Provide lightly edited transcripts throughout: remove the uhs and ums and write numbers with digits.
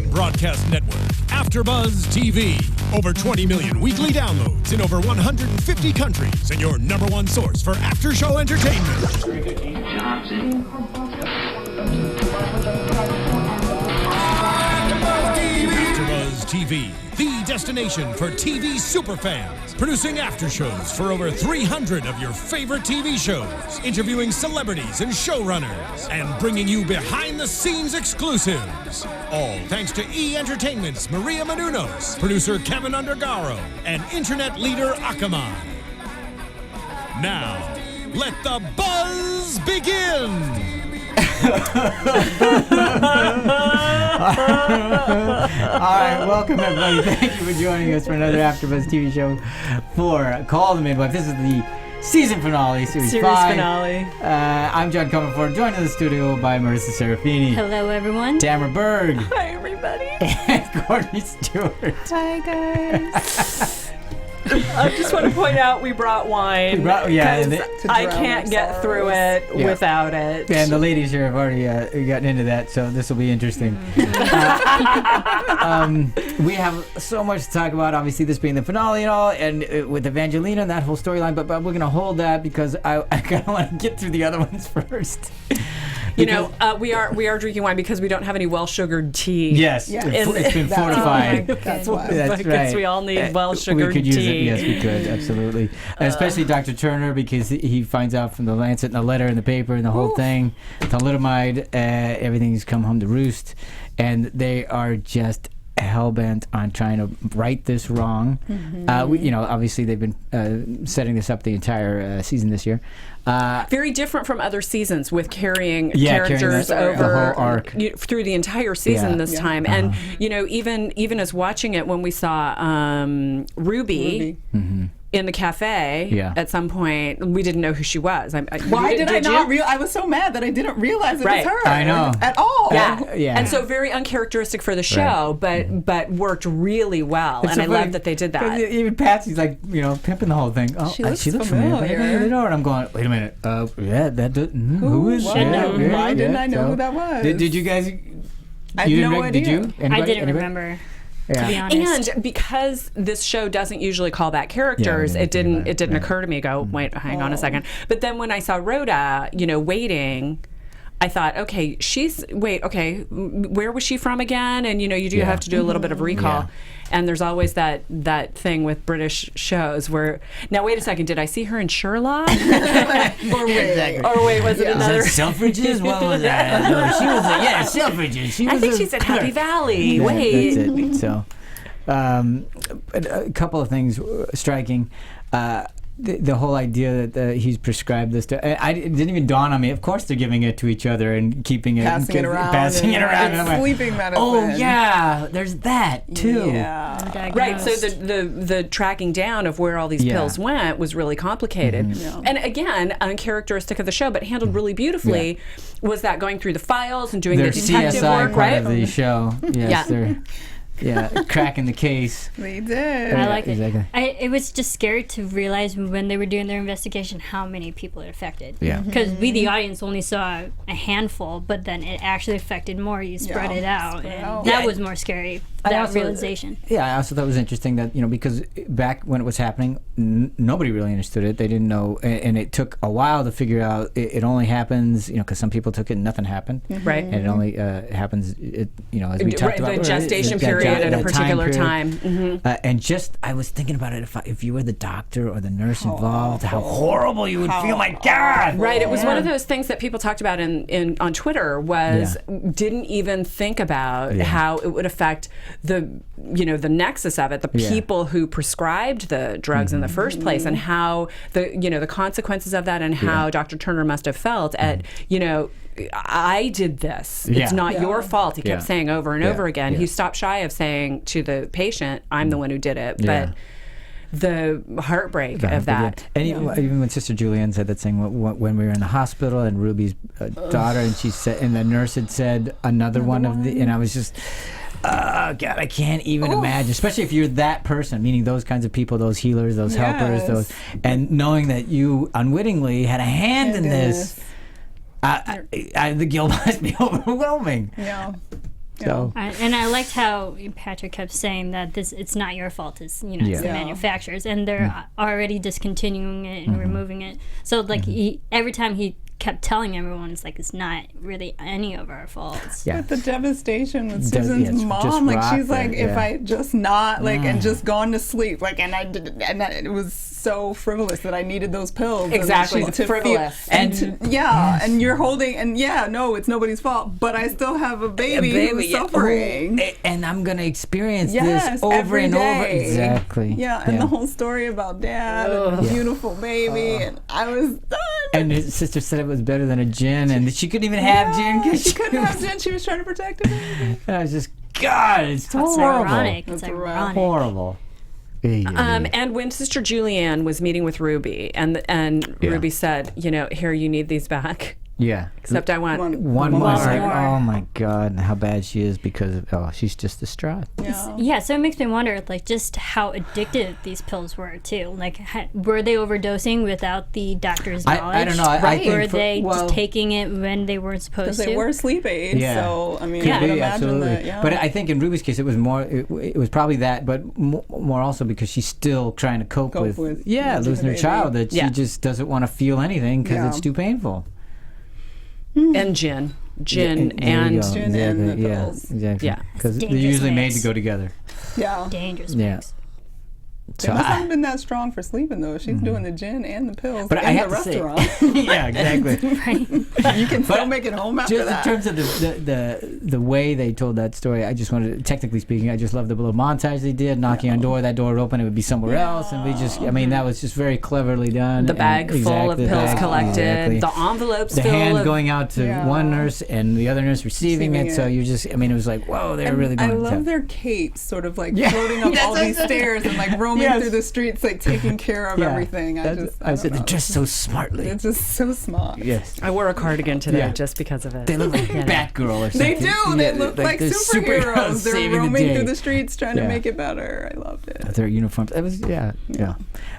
broadcast network, AfterBuzz TV. Over 20 million weekly downloads in over 150 countries, and your number one source for after-show entertainment. AfterBuzz TV, the destination for TV superfans. Producing aftershows for over 300 of your favorite TV shows. Interviewing celebrities and showrunners. And bringing you behind-the-scenes exclusives. All thanks to E! Entertainment's Maria Menounos, producer Kevin Undergaro, and internet leader Akamai. Now, let the buzz begin! All right, welcome everybody. Thank you for joining us for another AfterBuzz TV show for Call The Midwife. This is the season finale, series 5. Finale. I'm John Comerford, joined in the studio by Marisa Serafini. Hello, everyone. Tamara Berg. Hi, everybody. And Courtney Stewart. Hi, guys. I just want to point out we brought wine. I can't get through it without it. And the ladies here have already gotten into that, so this will be interesting. We have so much to talk about, obviously this being the finale and all, and with Evangelina and that whole storyline, but we're going to hold that because I kind of want to get through the other ones first. You know, we are drinking wine because we don't have any well-sugared tea. Yes, it's been fortified. That's why. That's because right. we all need well-sugared we could tea. Use it. Yes, we could, absolutely. Especially Dr. Turner, because he finds out from the Lancet and the letter in the paper and the whole thing. Thalidomide, everything's come home to roost. And they are just hell-bent on trying to right this wrong. Obviously they've been setting this up the entire season this year. Very different from other seasons with carrying characters over the whole arc through the entire season this time. And even as watching it when we saw Ruby. In the cafe, at some point, we didn't know who she was. Why did I not realize? I was so mad that I didn't realize it was her. I know. At all. Yeah. And so very uncharacteristic for the show, but worked really well. And so I love that they did that. Even Patsy's like, pimping the whole thing. Oh, she looks familiar. And I'm going, wait a minute. Who is she? Why didn't I know who that was? Did you guys? I had no idea. Did you? I didn't remember. To be honest. And because this show doesn't usually call back characters, it didn't occur to me. Wait, hang on a second. But then when I saw Rhoda, waiting, I thought, okay, where was she from again? And you do have to do a little bit of recall. Yeah. And there's always that thing with British shows where, now wait a second, did I see her in Sherlock? or wait, was it another? Was that Selfridges? What was that? No, she was Selfridges. I think she's at Happy Valley. Yeah, wait. That's it. So, a couple of things striking. The whole idea that he's prescribed this to, it didn't even dawn on me. Of course they're giving it to each other and keeping it, passing it around, and sleeping medicine. Oh yeah, there's that too. Yeah. Right. So the tracking down of where all these pills went was really complicated, and again, uncharacteristic of the show, but handled really beautifully. Was that going through the files and doing their the detective CSI work, part right? of the show. Yes, they're. Yeah, cracking the case. They did. I like it. Exactly. It was just scary to realize when they were doing their investigation how many people it affected. Yeah. Because we, the audience, only saw a handful, but then it actually affected more. You spread it out. That was more scary, that realization. Yeah, I also thought it was interesting that, because back when it was happening, nobody really understood it. They didn't know, and it took a while to figure out it only happens, because some people took it and nothing happened. Right. And it only happens, as we talked about. The gestation period. At a particular time. And I was thinking about it, if you were the doctor or the nurse involved, how horrible you would feel. My God! Right. It was one of those things that people talked about on Twitter didn't even think about how it would affect the nexus of it, the people who prescribed the drugs in the first place, and how the consequences of that, and how Dr. Turner must have felt at I did this. It's not your fault. He kept saying over and over again. He stopped shy of saying to the patient, I'm the one who did it. But the heartbreak of that. And even when Sister Julianne said that thing when we were in the hospital and Ruby's daughter, and she said, and the nurse had said another one of the, and I was just, oh God, I can't even imagine, especially if you're that person, meaning those kinds of people, those healers, those helpers, and knowing that you unwittingly had a hand in this. The guilt must be overwhelming. Yeah. So, and I liked how Patrick kept saying that it's not your fault, it's it's the manufacturers, and they're already discontinuing it and removing it. So like every time he kept telling everyone, it's not really any of our faults. But the devastation with Susan's mom, like she's like, if I just not and just gone to sleep, and it was so frivolous that I needed those pills. Exactly, to frivolous. And you're holding, it's nobody's fault, but I still have a baby who's suffering. And I'm going to experience this over and over. Exactly. And the whole story about dad and the beautiful baby, and I was done. And his sister said it was better than a gin, and she couldn't even have gin because she couldn't have gin. She was trying to protect her baby. And I was just, God, it's horrible. Ironic. It's ironic. Horrible. And when Sister Julianne was meeting with Ruby, and Ruby said, here, you need these back. Yeah. Except I want one more. Oh my God, how bad she is because she's just distraught. Yeah, so it makes me wonder, just how addictive these pills were too. Were they overdosing without the doctor's knowledge? I don't know. I think were they just taking it when they weren't supposed to? Because they were sleep aids. Yeah. So I mean, Could I be, would imagine absolutely. that. Yeah. But I think in Ruby's case, it was more. It was probably that, but more also because she's still trying to cope with losing her child. That she just doesn't want to feel anything because it's too painful. And gin and the pills. Exactly. Yeah. Because they're usually made to go together. Yeah. Dangerous Yeah. mix. They must have been that strong for sleeping though. She's doing the gin and the pills but in I the have restaurant. Yeah, exactly. You can still make it home after just that. in terms of the way they told that story, I just wanted to, technically speaking, I just love the little montage they did, knocking on door, that door would open, it would be somewhere else, and we just, that was just very cleverly done. The bag full of pills collected, the envelopes the full hand of going out to one nurse and the other nurse receiving it. So you just, it was like, whoa, they're really going. I love their capes, sort of floating up all these stairs and roaming through the streets, taking care of everything. I said they're dressed so smartly. They're just so smart. Yes. I wore a cardigan today just because of it. They look like Batgirl or something. They do. They look like superheroes. They're roaming through the streets trying to make it better. I loved it. Their uniforms. It was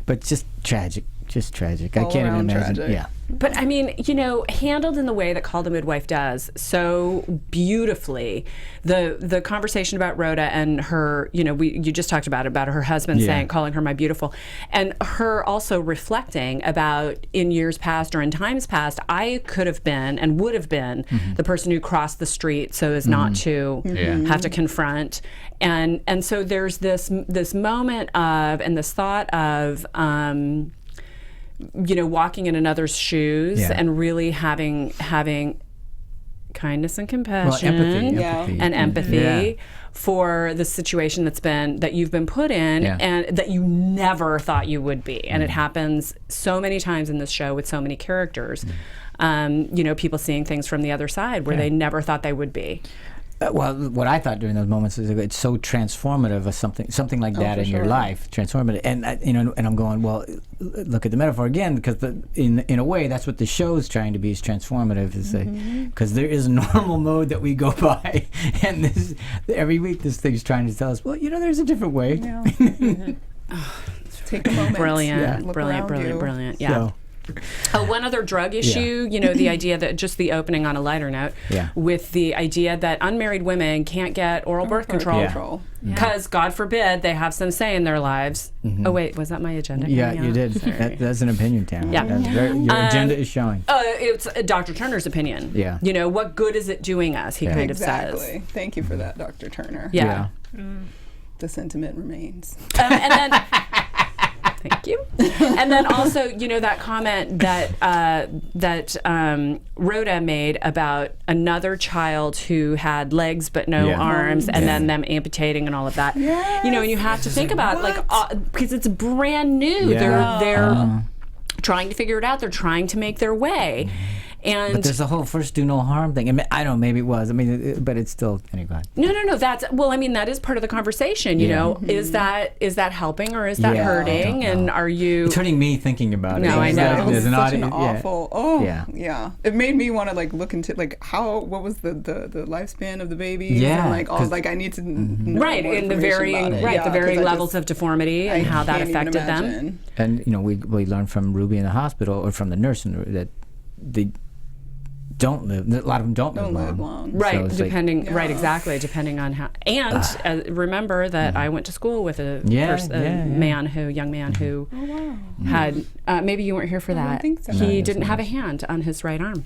but just tragic. Just tragic. I can't even imagine. Tragic. Yeah. But handled in the way that Call the Midwife does so beautifully, the conversation about Rhoda and her, you just talked about her husband calling her my beautiful, and her also reflecting about in years past or in times past, I could have been and would have been the person who crossed the street so as not to have to confront, and so there's this moment of and this thought of. Walking in another's shoes and really having kindness and compassion and empathy for the situation that you've been put in and that you never thought you would be. And it happens so many times in this show with so many characters. People seeing things from the other side where they never thought they would be. Well, what I thought during those moments is it's so transformative of something like that in your life, transformative, and and I'm going, well, look at the metaphor again, because in a way that's what the show's trying to be, is transformative, is because there is a normal mode that we go by, and every week this thing's trying to tell us, well, there's a different way. Yeah. Take a moment. Brilliant. Yeah. So, one other drug issue, the idea that just the opening on a lighter note, with the idea that unmarried women can't get oral birth control because, God forbid, they have some say in their lives. Oh, wait, was that my agenda? Yeah, you did. That's an opinion, Tamara. Yeah. Your agenda is showing. It's Dr. Turner's opinion. Yeah. What good is it doing us, he kind of says. Exactly. Thank you for that, Dr. Turner. Yeah. The sentiment remains. And then... Thank you. And then also, that comment that Rhoda made about another child who had legs but no arms, and then them amputating and all of that. Yes. And you have to think about because it's brand new. They're trying to figure it out. They're trying to make their way. But there's the whole first do no harm thing. I don't know, maybe it was. But it's still, anyway. No. That is part of the conversation. Is that helping or is that hurting? And are you? It's hurting me thinking about it. No, I know. It was such an awful. It made me want to look into what was the lifespan of the baby? Yeah. And I need to know right more in the varying the varying levels of deformity and how that affected them. And we learned from Ruby in the hospital, or from the nurse that don't live. A lot of them don't live long. Right, so right, exactly, depending on how. And remember that I went to school with a young man who had. Maybe you weren't here for that. I don't think so. He didn't have a hand on his right arm.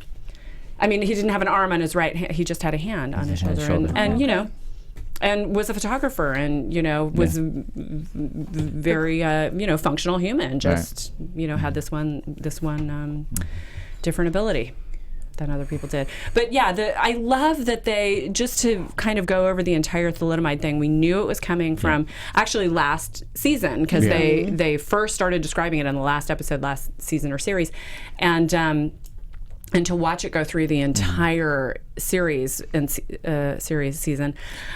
I mean, he didn't have an arm on his right hand. He just had a hand on his shoulder, and you know. And was a photographer, and was very functional human. Just had this one different ability than other people did. But yeah, I love that they, just to kind of go over the entire thalidomide thing. We knew it was coming from actually last season, because they first started describing it in the last episode, last season or series, and to watch it go through the entire series and season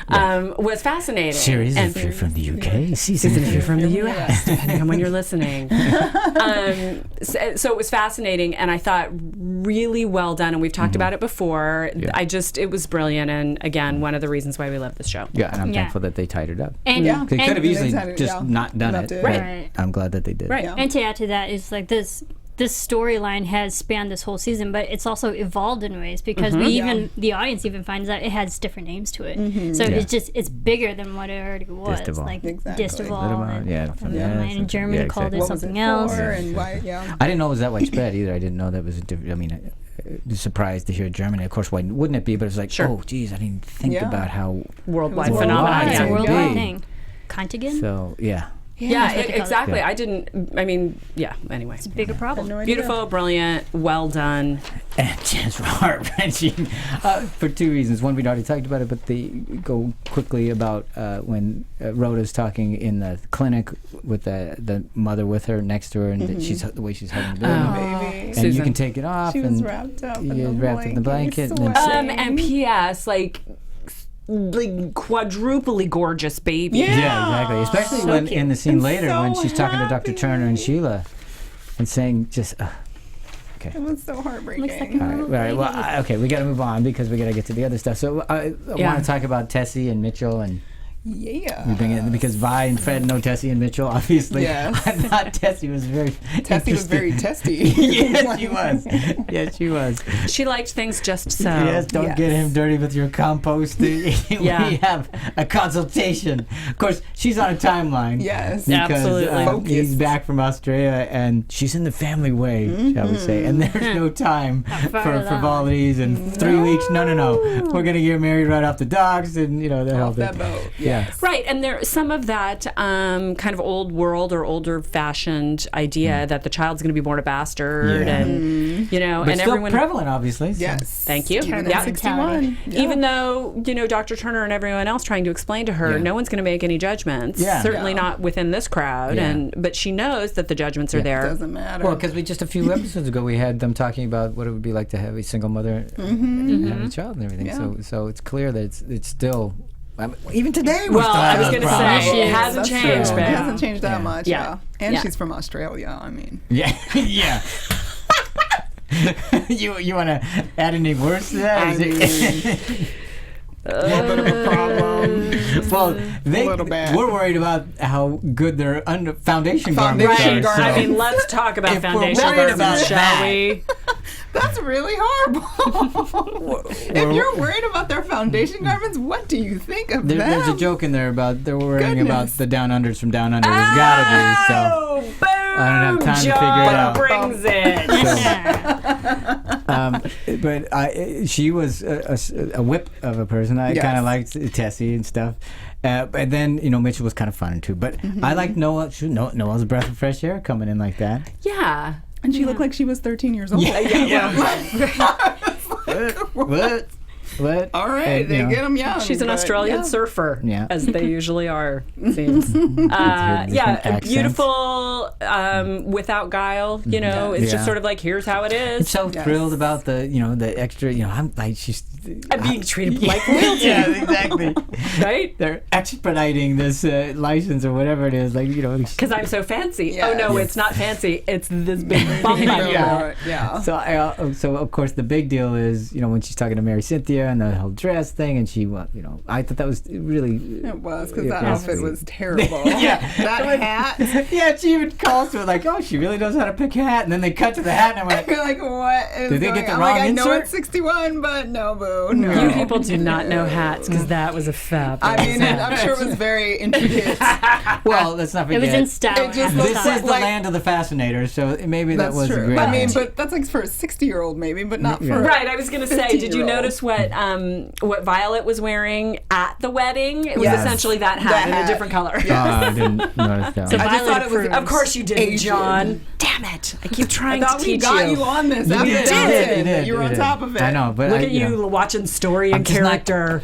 was fascinating. Series if you're from the UK, season if you're from the US, depending on when you're listening. So it was fascinating, and I thought really well done. And we've talked about it before. Yeah. It was brilliant, and again, one of the reasons why we love this show. Yeah, and I'm thankful that they tied it up. And they could have easily just not done it. Right. I'm glad that they did. Right. Yeah. And to add to that is like this storyline has spanned this whole season, but it's also evolved in ways, because the audience even finds out it has different names to it. So it's bigger than what it already was. Distival. Like Distival. And in Germany called it something else. And why, I didn't know it was that widespread either. I didn't know that was surprised to hear Germany. Of course, why wouldn't it be? But it's like, oh, geez, I didn't think about how worldwide phenomenon. It's a worldwide thing. Contagion? So, yeah. Yeah, exactly. I didn't. I mean, anyway, it's a bigger problem. No Beautiful, brilliant, well done, and just heart-wrenching for two reasons. One, we'd already talked about it, but they go quickly about when Rhoda's talking in the clinic with the mother with her next to her, and the way she's hugging the baby, and Susan. You can take it off. She was wrapped up in the blanket. And P.S. like quadruply gorgeous baby. Yeah, exactly. Especially so when cute. in the scene And later so when she's talking to Dr. happy. Turner and Sheila and saying just, okay. It was so heartbreaking. Looks like All right, well, okay, we got to move on because we got to get to the other stuff. So I want to talk about Tessie and Mitchell and we bring it in because Vi and Fred know Tessie and Mitchell, obviously. Yes. I thought Tessie was very Tessie was very testy. Yes, she was. Yes, she was. She liked things just so. Yes, don't get him dirty with your compost. We have a consultation. Of course, she's on a timeline. Yes. Because, absolutely. He's back from Australia, and she's in the family way, shall we say. And there's no time for frivolities and 3 weeks. No. We're going to get married right off the docks, and, the whole thing. That boat. Yeah. Right, and there some of that kind of old world or older fashioned idea that the child's going to be born a bastard, and but and still everyone prevalent, obviously. So. Yes. Thank you. Yeah. 61. Yeah. Even though Dr. Turner and everyone else trying to explain to her, no one's going to make any judgments. Yeah. Certainly not within this crowd. Yeah. But she knows that the judgments are there. It doesn't matter. Well, because just a few episodes ago we had them talking about what it would be like to have a single mother and have a child and everything. Yeah. So it's clear that it's still. Even today, Well, I was going to say it hasn't That's changed, true. but It hasn't changed that much. Yeah. And Yeah. she's from Australia. I mean. Yeah. You want to add any words to that? A little bit of a problem. Well, a little bit. We're worried about how good their foundation garments Foundation are. I mean, let's talk about If we're foundation worried about garments, shall that. we? That's really horrible. If you're worried about their foundation garments, what do you think of them? There's a joke in there about they're worrying about Goodness. the down unders from down under. There's gotta be. So Boom! I don't have time to figure it out. Brings it. But she was a whip of a person. I kind of liked Tessie and stuff. But then, Mitchell was kind of fun too. But I liked Noah. Noah's a breath of fresh air coming in like that. Yeah. And she looked like she was 13 years old. What? All right, they get them young. She's an Australian surfer, as they usually are, it seems. Accents. Beautiful, without guile, it's just sort of like, here's how it is. I'm so thrilled about the extra, I'm like, she's I'm being treated like royalty. Yeah, exactly. Right? They're expediting this license or whatever it is, like, you know. Because I'm so fancy. Yes. Oh no, it's not fancy. It's this big bump on you. Yeah. So of course the big deal is, you know, when she's talking to Mary Cynthia and the whole dress thing, and she, you know, I thought that was really. It was, because that outfit was terrible. Yeah. That hat. Yeah, she even calls to it like, oh, she really knows how to pick a hat, and then they cut to the hat, and I went, You're like, what is Did they going get the on? wrong I know insert? it's 61, but no, boo. No. You people do not know hats because that was a fab. I mean, I'm sure it was very intricate. well, let's not forget. It was in style. It just This looks is the like- land of the fascinators, so maybe that That's was a true. great. I mean, hat. but that's like for a 60-year-old maybe, but not for Right, I was going to say, did you 15-year-old. notice what Violet was wearing at the wedding? It was Yes. essentially that hat That in a hat. different color. I didn't notice that. So one. I just thought Violet it was. approves. Of course you didn't, Asian. John. Damn it. I keep trying I thought to we teach got you on this. After did. Daunted. You did. You were You on did. top of it. I know, but Look I, at you watching story and just not- character.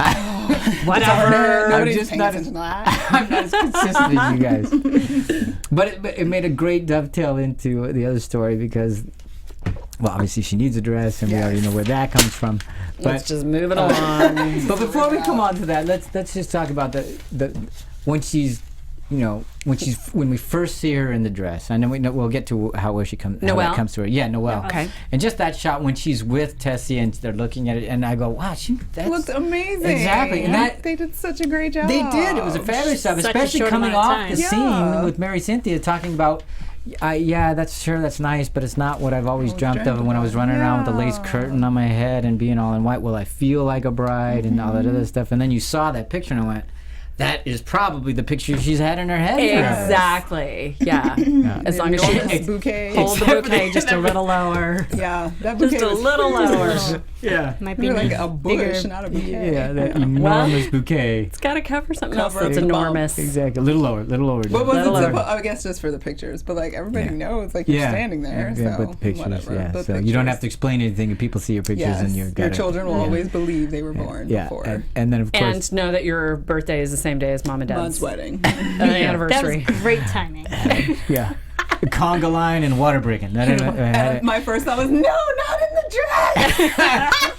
Whatever. Nobody's just paying not- attention to that. I'm not as consistent as you guys. But it made a great dovetail into the other story because, well, obviously she needs a dress, and we already know where that comes from. Let's But just move it along. but before we come on to that, let's just talk about the when she's, you know, when we first see her in the dress. I know we'll get to where she comes. How Noelle? that comes to her. Yeah, Noelle. Okay. And just that shot when she's with Tessie and they're looking at it, and I go, wow, that's Looked amazing. Exactly, and that they did such a great job. they did. It was a fabulous stuff, Such a especially short coming amount of off time. the Yeah. scene with Mary Cynthia talking about, yeah, that's nice, but it's not what I've always dreamt of when I was running around with the lace curtain on my head and being all in white. Will I feel like a bride and all that other stuff? And then you saw that picture and I went, that is probably the picture she's had in her head. forever. Exactly. Yeah. As long as Enormous she bouquet. hold the bouquet just a little lower. Yeah, that bouquet Just a was little lower. Yeah. Might be You're like neat. a bush, not a bouquet. Yeah, that enormous bouquet. It's got to cover something else Cover that's the bump. enormous. Exactly. A little lower. What was Little it? lower. I guess just for the pictures, but like everybody Yeah. knows, like you're standing there. Yeah, so but the pictures, whatever. yeah. But So you don't pictures. have to explain anything if people see your pictures Yes, and your children will always believe they were born before. And then of course And know that your birthday is the same day as mom and dad's Mom's wedding. anniversary. That was great timing. yeah. The conga line and water breaking. That And my first thought was, no, not in the dress.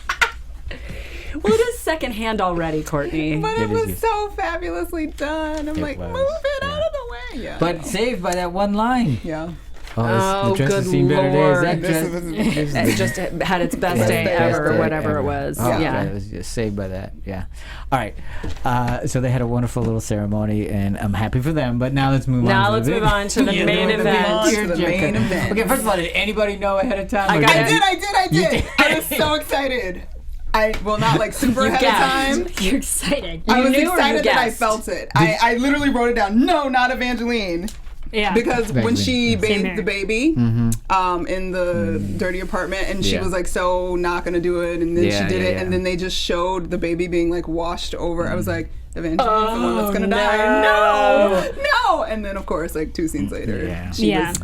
Well, it is secondhand already, Courtney. But It it is was so fabulously done. I'm like, was, move it out of the way. Yeah. But saved by that one line. yeah. Oh, the dress has good seen better Lord. days. That dress, It just had its best day best ever, day or whatever ever. it was. Oh, Yeah. God, it was just saved by that. Yeah. All right. So they had a wonderful little ceremony, and I'm happy for them. But now let's move on. Now to let's the move big- on to the Yeah, main the big event. launch. To the main event. Okay, first of all, did anybody know ahead of time? I or got did it. you- I You did. did. I was so excited. Not like super You ahead guessed. of time. You're excited. I was knew or you excited that I guessed? felt it. I literally wrote it down. No, not Evangeline. Yeah. Because when she Same bathed here. the baby in the dirty apartment, and she Yeah. was like so not gonna do it, and then Yeah, she did yeah, it, yeah. and then they just showed the baby being like washed over. I was like, Evangeline's the one that's gonna no. die. No, and then of course, like 2 scenes later, Yeah. she Yeah. was.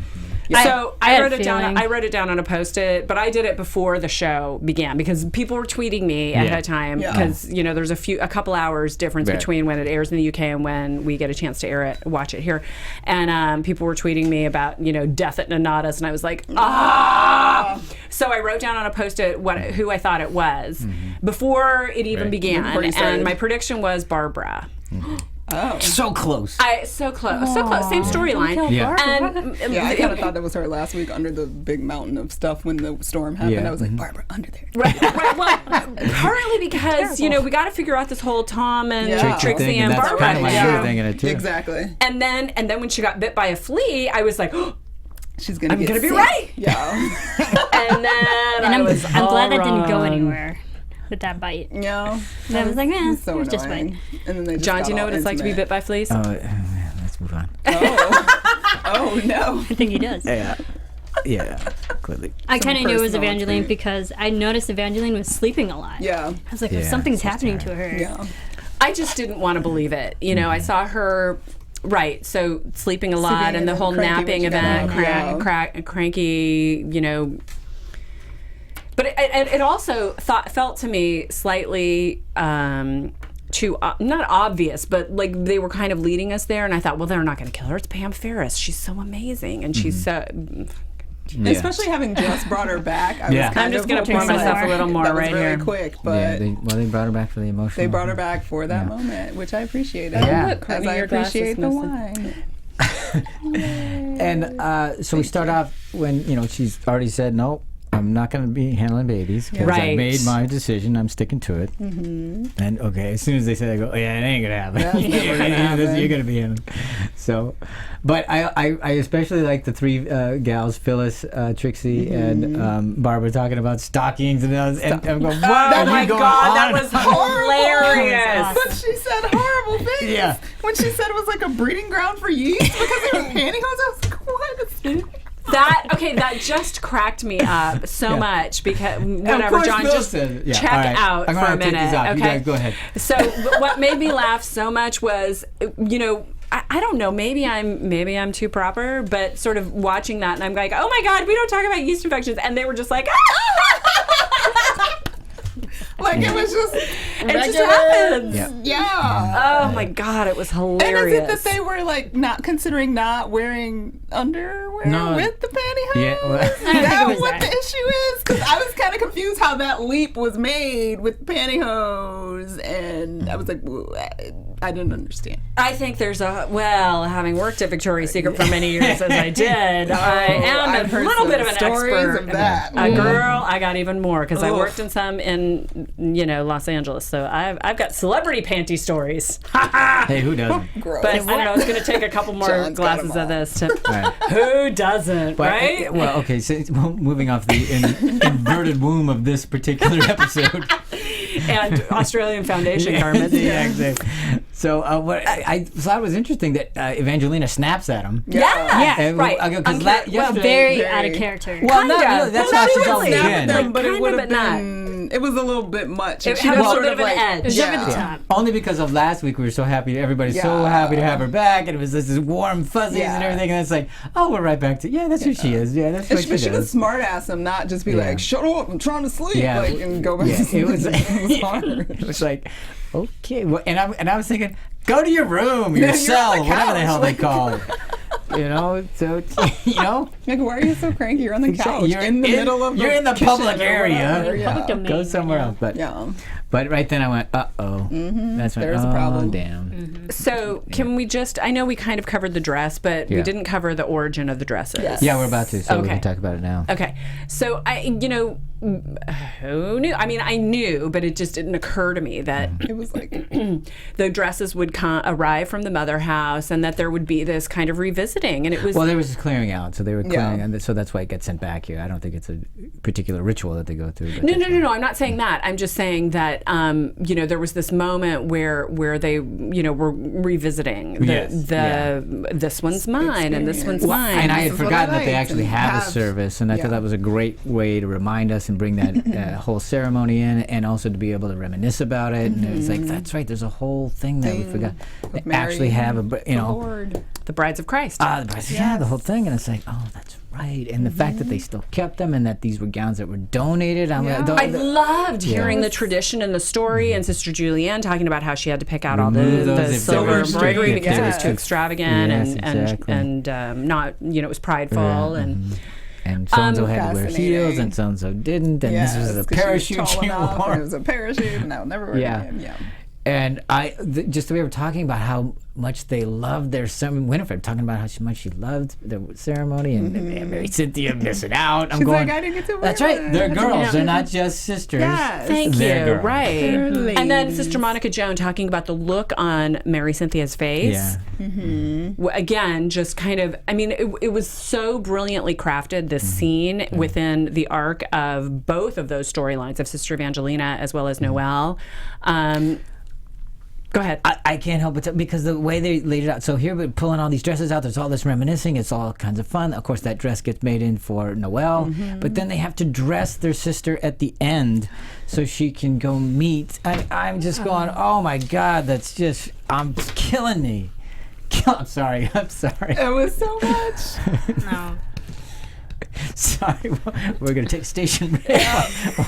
So I I had wrote a it down. feeling. I wrote it down on a post-it, but I did it before the show began because people were tweeting me ahead Yeah. of time Yeah. because there's a couple hours difference Right. between when it airs in the UK and when we get a chance to watch it here, and people were tweeting me about death at Nonnatus, and I was like So I wrote down on a post-it who I thought it was before it even Right. began, Before you started. and my prediction was Barbara. Oh. So close. So close, same storyline. Yeah. And Yeah, I kind of thought that was her last week under the big mountain of stuff when the storm happened. Yeah. I was like, Barbara, under there. Right. Well, partly because we got to figure out this whole Tom and Yeah. Trixie thing, and and that's Barbara kind of my thing. favorite thing in it too. Exactly. And then when she got bit by a flea, I was like, She's gonna. I'm get gonna be sick. right. Yeah. and then And I was I'm glad that didn't go wrong. anywhere with that bite. Yeah. And I was like, It was so it was just annoying. fine. And then they just John, got do you know all what it's like to be intimate. bit by fleas? Oh, let's move on. Oh no. I think he does. Yeah, clearly. I kind of knew it was personal Evangeline treat. because I noticed Evangeline was sleeping a lot. Yeah. I was like, Yeah, something's she's happening tired. to her. Yeah. I just didn't want to believe it. I saw her. Right, so sleeping a lot Sleeping and and the then whole cranky when napping she got event, up. Yeah. cranky, But it also felt to me slightly too not obvious, but like they were kind of leading us there, and I thought, well, they're not going to kill her. It's Pam Ferris. She's so amazing, and she's so. Yeah. Especially having just brought her back. I was I'm just going to pour myself a little more that was right really here. quick, but they brought her back for the emotional. they brought her back for that moment, which I appreciated. Yeah. Look, As Courtney, I your glass appreciate is the missing. wine. And so we start off when she's already said no. I'm not going to be handling babies because I Right. made my decision. I'm sticking to it. And as soon as they say, I go, yeah, it ain't going to happen. That's never gonna happen. You're going to be handling. So, but I especially like the three gals, Phyllis, Trixie, and Barbara talking about stockings and I'm going, what Oh are my you going God, on? that was hilarious. But she said horrible things. Yeah. When she said it was like a breeding ground for yeast because they were pantyhose, I was like, what? That just cracked me up so much because whenever course John Bill just said- yeah, check all right. out I'm for a gonna take minute. these off. Okay, You guys go ahead. So what made me laugh so much was, I don't know, maybe I'm too proper, but sort of watching that and I'm like, oh my God, we don't talk about yeast infections, and they were just like, Like it was just it regular. just happens. Yeah. Oh my God, it was And hilarious. is it that they were like not considering not wearing underwear No. with the pantyhose? Yeah, well- Is think that it was what that. the issue is? Because I was kind of confused how that leap was made with pantyhose, and I was like, I didn't understand. I think there's having worked at Victoria's Secret for many years as I did, I am I've a heard little some bit of an stories expert. of that. A girl, I got even more because I Ugh. worked in some in Los Angeles, so I've got celebrity panty stories. Hey, who doesn't? Gross. But I don't know, it's going to take a couple more John's got glasses 'em of this to. Right. Who doesn't, But, right? well, okay, so moving off the inverted womb of this particular episode. And Australian Foundation garments. Yeah, exactly. So what I thought it was interesting that Evangelina snaps at him. Yeah, And, right. Because Yesterday- Very out of character. well, not Kinda. really. That's Well, how not she's really. always Snap at been. them, but Kinda, it would have but not. been. It was a little bit much. It She had a was little sort bit of an edge. It was over the top. Only because of last week we were so happy. Everybody's so Yeah. happy to have her back, and it was this warm fuzzies and Yeah. everything. And it's like, oh, we're right back to that's who she is. Yeah, that's what But she she was does. smart ass him, not just be Yeah. like, "Shut up! I'm trying to sleep," Yeah. and go back to Yeah, sleep. it was. It was hard. It was like, okay, well, and I was thinking, go to your room, your Yeah, you're cell, on the whatever the couch. hell they call it. So Like, why are you so cranky? You're on the couch. You're in the middle of you're the in the kitchen public or area. whatever, yeah. Domain, Go somewhere else. But right then I went, uh-oh. That's when, There's a problem. Damn. So can we just? I know we kind of covered the dress, but we Yeah. didn't cover the origin of the dresses. Yes. Yeah, we're about to, so we Okay. can talk about it now. Okay. So who knew? I mean, I knew, but it just didn't occur to me that It was like, the dresses would arrive from the mother house, and that there would be this kind of revisiting, and it was. Well, there was this clearing out, so they were clearing, Yeah. and so that's why it gets sent back here. I don't think it's a particular ritual that they go through. But No. I'm not saying that. I'm just saying that there was this moment where they were revisiting this one's mine and this one's mine. And I had This is what forgotten I that they liked actually and have a have- service, and I thought that was a great way to remind us and bring that whole ceremony in, and also to be able to reminisce about it. And it was like, that's right, there's a whole thing that we forgot. They actually have the Brides of Christ. the whole thing, and it's like, oh, that's right. And the fact that they still kept them, and that these were gowns that were donated. I loved hearing the tradition and the story, and Sister Julianne talking about how she had to pick out all Remove those the if they silver were embroidery because it was restricted. too extravagant Yes, exactly. and not it was prideful and so-and-so had to wear Fascinating. heels, and so-and-so didn't, and this was a parachute she wore. It was a parachute, and I'll never wear it again. Yeah. And just the way we're talking about how much they loved their ceremony. Winifred talking about how much she loved the ceremony, and Mary Cynthia missing out. I'm She's going, like, I didn't get to wear that's right. mine. They're I girls. didn't They're get not just sisters. Yes. Thank They're you. girls. Right. They're And then ladies. Sister Monica Joan talking about the look on Mary Cynthia's face. Yeah. Again, just kind of, I mean, it was so brilliantly crafted, this scene within the arc of both of those storylines of Sister Evangelina as well as Noelle. Go ahead. I can't help but because the way they laid it out. So here we're pulling all these dresses out. There's all this reminiscing. It's all kinds of fun. Of course, that dress gets made in for Noelle. But then they have to dress their sister at the end so she can go meet. I'm just going, oh my God, that's just, killing me. I'm sorry. It was so much. No. Sorry, we're going to take a station break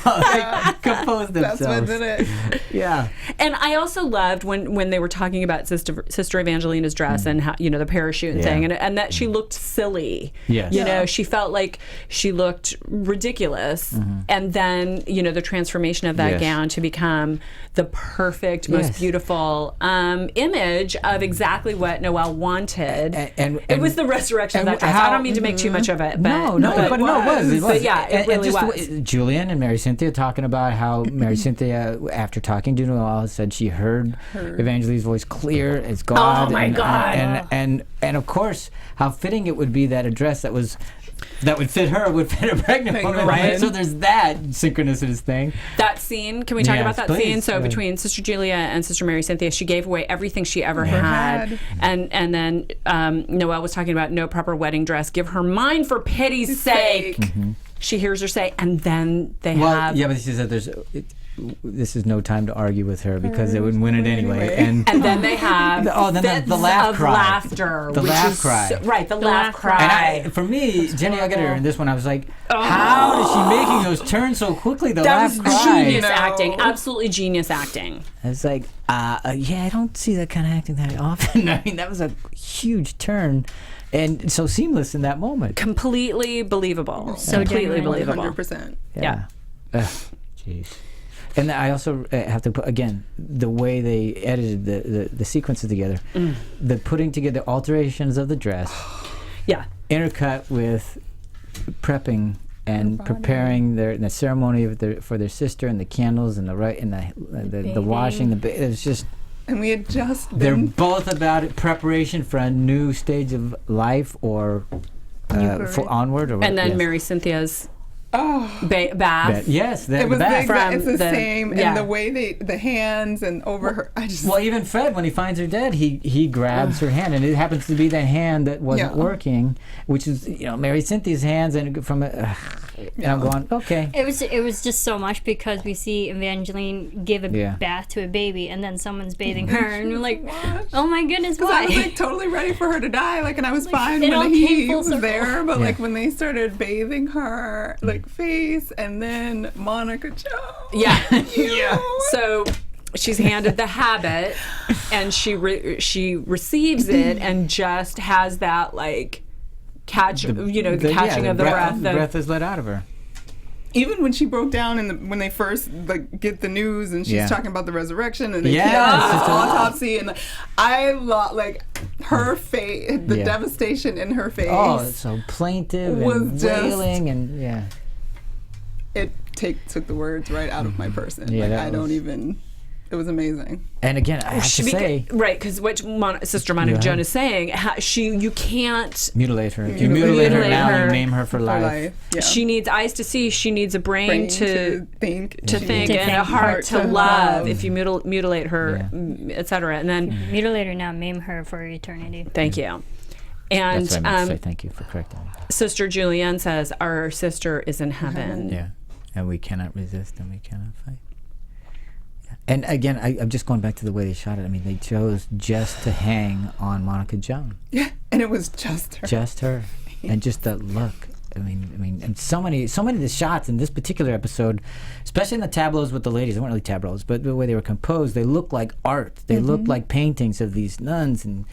while they compose themselves. That's what did it. Yeah. And I also loved when they were talking about Sister Evangelina's dress and how, the parachute and thing, and that she looked silly. Yes. She felt like she looked ridiculous, and then the transformation of that gown to become the perfect, most beautiful image of exactly what Noelle wanted. And it was the resurrection of that dress. I don't mean to make too much of it, but it was. But yeah, it really was. Julian and Mary Cynthia talking about how Mary Cynthia, after talking to Noelle, said she heard Evangelina's voice clear as God. Oh my God! And of course, how fitting it would be that a dress that would fit her would fit a pregnant woman, right? So there's that synchronicitous thing. That scene, can we talk about that scene? So between Sister Julia and Sister Mary Cynthia, she gave away everything she ever had. And then Noelle was talking about no proper wedding dress. Give her mine for pity's sake. She hears her say, and then they have... Yeah, but she said this is no time to argue with her because they would win it anyway. And then they have the laugh cry. Laughter. The laugh cry. The laugh cry. And for me, Jenny Agutter in this one, I was like, how is she making those turns so quickly? The laugh cry. That was genius acting. Absolutely genius acting. It's like, I don't see that kind of acting that often. I mean, that was a huge turn. And so seamless in that moment. Completely believable. So completely genuine. believable. 100%. Yeah. Jeez. And I also have to put, again, the way they edited the sequences together, the putting together alterations of the dress, intercut with prepping and preparing the ceremony for their sister and the candles and the washing. It was just... And we had just They're both about preparation for a new stage of life or for onward. Or and then Mary Cynthia's bath. Yes, it was bath. it's the same, and the way the hands and over her. Well, even Fred, when he finds her dead, he grabs her hand, and it happens to be the hand that wasn't working, which is Mary Cynthia's hands, and from and I'm going, okay. It was just so much because we see Evangeline give a bath to a baby, and then someone's bathing her, and we're like, oh my goodness, why? I was totally ready for her to die, and I was fine when he was there, but when they started bathing her, face, and then Monica Joan. So she's handed the habit, and she receives it, and just has that catch, the catching of the breath. The breath is let out of her. Even when she broke down and when they first get the news and she's talking about the resurrection and the autopsy, and I love her face, the devastation in her face. Oh, it's so plaintive and wailing and it took the words right out of my person. It was amazing. And again, I have to say... Right, because what Sister Monica Joan is saying, you can't... Mutilate her. If you mutilate her now, you maim her for life. Yeah. She needs eyes to see. She needs a brain to think, and a heart to love. If you mutilate her, etc. And then... Mutilate her now, maim her for eternity. Thank you. And that's what I meant to say. Thank you for correcting me. Sister Julienne says, our sister is in heaven. Yeah. And we cannot resist and we cannot fight. And again, I'm just going back to the way they shot it. I mean, they chose just to hang on Monica Joan. Yeah, and it was just her. Just her. And just that look. I mean, and so many of the shots in this particular episode, especially in the tableaus with the ladies, they weren't really tableaus, but the way they were composed, they looked like art. They looked like paintings of these nuns, and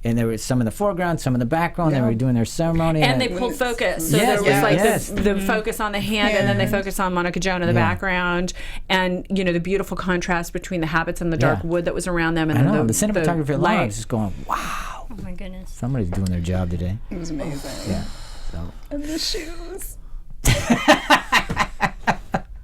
there was some in the foreground, some in the background. They were doing their ceremony. And they pulled focus. So there was the focus on the hand, and then they focused on Monica Joan in the background. And, the beautiful contrast between the habits and the dark wood that was around them. And the cinematography alone is just going, wow. Oh, my goodness. Somebody's doing their job today. It was amazing. Yeah. So. And the shoes.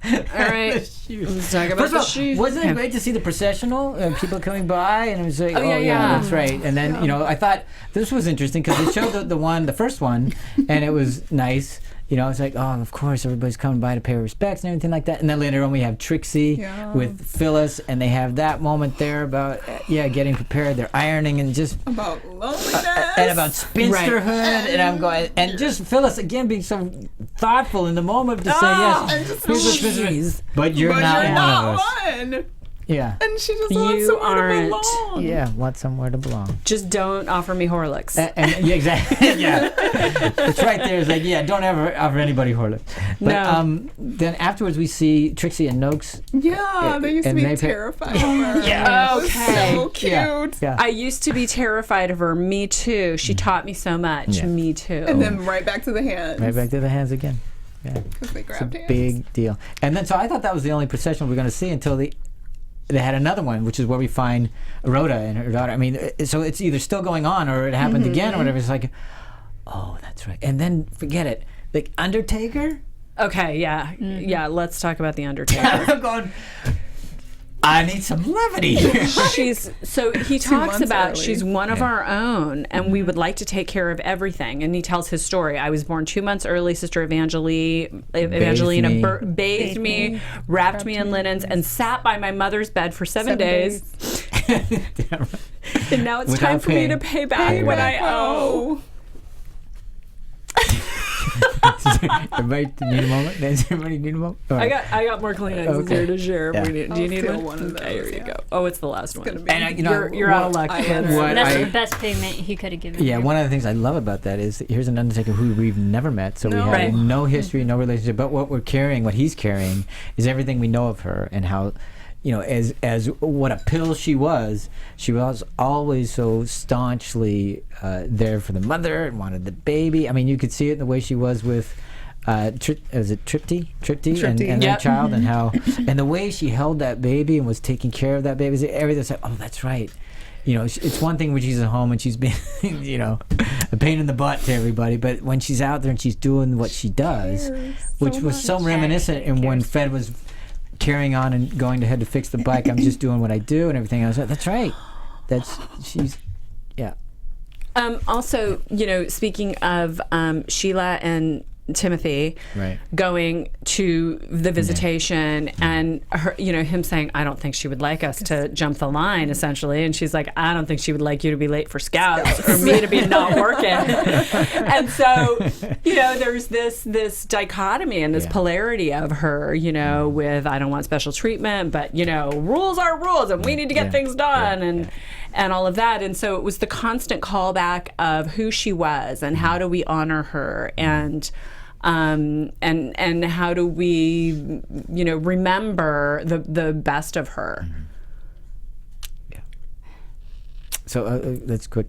All right. Let's talk about the shoes. Wasn't it great to see the processional and people coming by, and it was like, that's right. And then I thought this was interesting because they showed the first one, and it was nice. It's like, oh, of course, everybody's coming by to pay respects and everything like that. And then later on, we have Trixie with Phyllis, and they have that moment there about, getting prepared. They're ironing and just... About loneliness. And about spinsterhood. Right. And I'm going... And just Phyllis, again, being so thoughtful in the moment to say, yes, here's the spinsterhood. But you're not one of us. Yeah. And she just wants somewhere to belong. Yeah, want somewhere to belong. Just don't offer me Horlicks. Yeah, exactly. Yeah. It's right there. It's like, yeah, don't ever offer anybody Horlicks. But No. then afterwards we see Trixie and Noakes. Yeah, they used to be terrified of her. Yeah. Okay. So cute. Yeah. I used to be terrified of her. Me too. She taught me so much. Yeah. Me too. And then right back to the hands. Right back to the hands again. Yeah. Because they It's a grabbed hands. big deal. And then, so I thought that was the only procession we were going to see until they had another one, which is where we find Rhoda and her daughter. I mean, so it's either still going on or it happened again or whatever. It's like, oh, that's right. And then, forget it. Like, Undertaker? Okay, yeah. Yeah, let's talk about The Undertaker. I'm going, I need some levity. So he talks months about early. she's one of our own, and we would like to take care of everything. And he tells his story. I was born 2 months early. Sister Evangelina bathed me, wrapped me in linens, and sat by my mother's bed for 7 days. And now it's time for me to pay back what I owe. Everybody need a moment? Does everybody need a moment? All right. I got more Kleenexes here to share. Yeah. Do you need steal one? one of those, Here you yeah. go. Oh, it's the last one. And you're out. That's the best payment he could have given. Yeah, one of the things I love about that is here's an Undertaker who we've never met, so we have Right. no history, no relationship. But what he's carrying, is everything we know of her and how, as what a pill she was always so staunchly there for the mother and wanted the baby. I mean, you could see it in the way she was with. Was it Tripty and Yep. their child, and how and the way she held that baby and was taking care of that baby. Everything's like, oh, that's right. It's one thing when she's at home and she's been, a pain in the butt to everybody, but when she's out there and she's doing what she does, which was so reminiscent, and when Fred was carrying on and going ahead to fix the bike, I'm just doing what I do and everything. I was like, that's right. Yeah. Also, speaking of Sheila and Timothy going to the visitation and her, him saying, I don't think she would like us to jump the line, essentially. And she's like, I don't think she would like you to be late for scouts or me to be not working. And so, there's this dichotomy and this polarity of her, with I don't want special treatment, but, rules are rules and we need to get things done and all of that. And so it was the constant callback of who she was and how do we honor her and how do we, remember the best of her. Yeah. So let's quick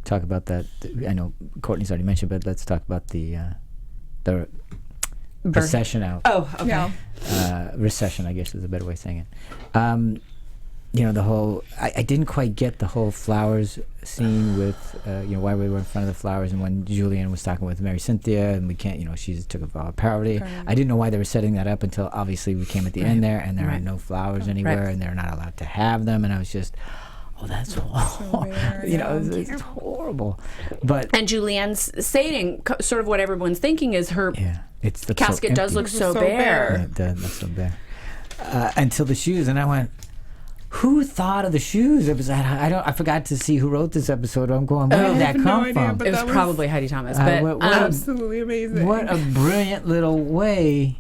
talk about that. I know Courtney's already mentioned, but let's talk about the procession out. Oh, okay. Yeah. Recession, I guess, is a better way of saying it. The whole, I didn't quite get the whole flowers scene with, why we were in front of the flowers, and when Julian was talking with Mary Cynthia, and we can't, she took a vow of poverty. I didn't know why they were setting that up until obviously we came at the end there, and there are no flowers anywhere, and they're not allowed to have them, and I was just, oh, that's horrible. It's horrible. And Julianne's saying, sort of what everyone's thinking is her the casket does look so bare. It does look so bare. Until the shoes, and I went, who thought of the shoes? It was I forgot to see who wrote this episode. I'm going, where did that come from? It was probably Heidi Thomas. But absolutely amazing. What a brilliant little way.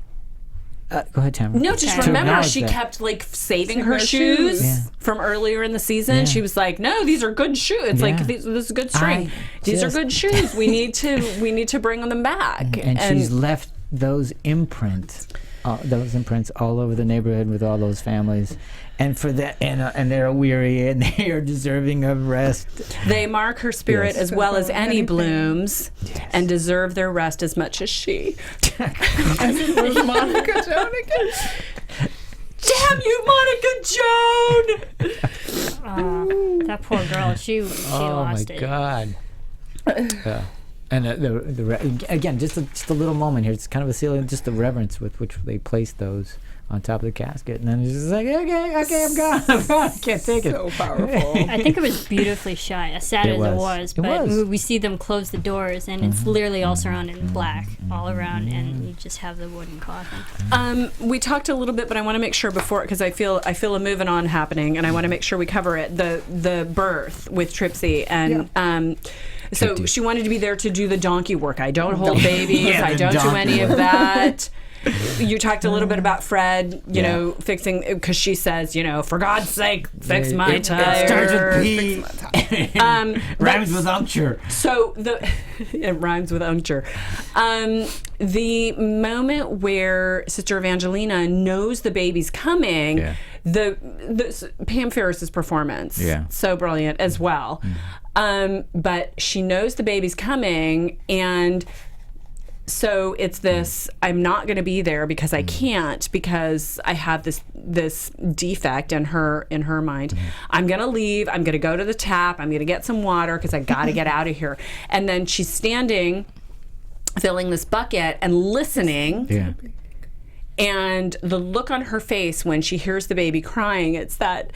Go ahead, Tamara. No, just remember, she kept saving her shoes from earlier in the season. Yeah. She was like, "No, these are good shoes. It's this is good string. These are good shoes. We need to bring them back." And she's left those imprints all over the neighborhood with all those families. And for that, and they're weary and they are deserving of rest. They mark her spirit as well as any blooms, and deserve their rest as much as she. As it was Monica Joan again. Damn you, Monica Joan! That poor girl. She lost it. Oh my God. Yeah. And again, just a little moment here. It's kind of a silly, just the reverence with which they place those on top of the casket, and then it's just like, okay, I'm gone. I can't take it. So powerful. I think it was beautifully shot, as sad as it was. But we see them close the doors, and it's literally all surrounded in black all around, and you just have the wooden coffin. We talked a little bit, but I want to make sure before, because I feel a moving on happening, and I want to make sure we cover it. The birth with Tripsy, and so she wanted to be there to do the donkey work. I don't hold babies. I don't do any of that. you talked a little bit about Fred, you know, fixing, because she says, for God's sake, fix my tires. It starts with P. Rhymes with uncture. So it rhymes with uncture. The moment where Sister Evangelina knows the baby's coming, the Pam Ferris's performance, so brilliant as well. But she knows the baby's coming, and so it's this, I'm not going to be there because I can't, because I have this defect in her mind. I'm going to leave. I'm going to go to the tap. I'm going to get some water because I got to get out of here. And then she's standing, filling this bucket and listening. Yeah. And the look on her face when she hears the baby crying, it's that,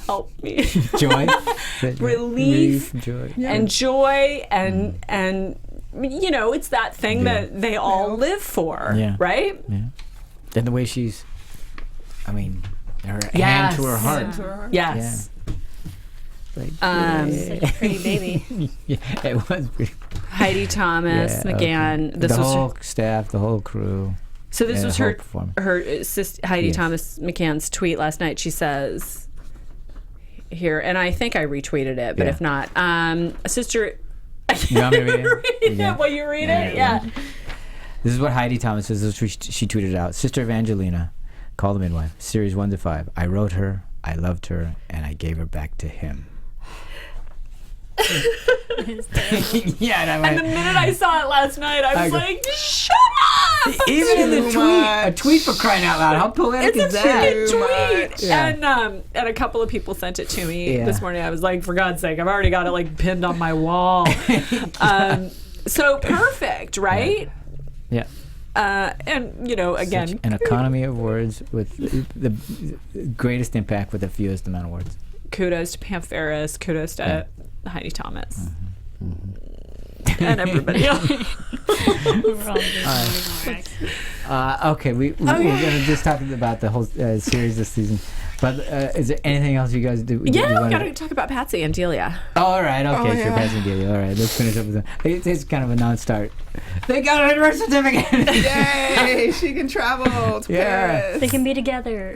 help me. Joy. Relief. Joy. And joy and it's that thing that they all live for, right? Yeah. And the way she's, her hand to her heart. Yes. Like, such a pretty baby. It was pretty. Heidi Thomas McGann. Okay. The whole staff, the whole crew. So this was her sister, Heidi Thomas McCann's tweet last night. She says here, and I think I retweeted it, but if not, Sister. You want me to read it? Will you read it? Yeah. This is what Heidi Thomas says. She tweeted out. Sister Evangelina, Call the Midwife, Series 1-5. I wrote her, I loved her, and I gave her back to him. And the minute I saw it last night, I was like, shut up! Even in the tweet, a tweet for crying out loud. How poetic is that? It's a freaking tweet. Yeah. And a couple of people sent it to me this morning. I was like, for God's sake, I've already got it pinned on my wall. So perfect, right? Yeah. And again, such an economy of words with the greatest impact with the fewest amount of words. Kudos to Pam Ferris. Kudos to Heidi Thomas. And everybody else. Okay, we're going to just talk about the whole series this season. But is there anything else you guys do? We got to talk about Patsy and Delia. All right, okay, sure, Patsy and Delia. All right, let's finish up with that. It's kind of a non-start. They got her birth certificate! Yay! She can travel to Paris. They can be together.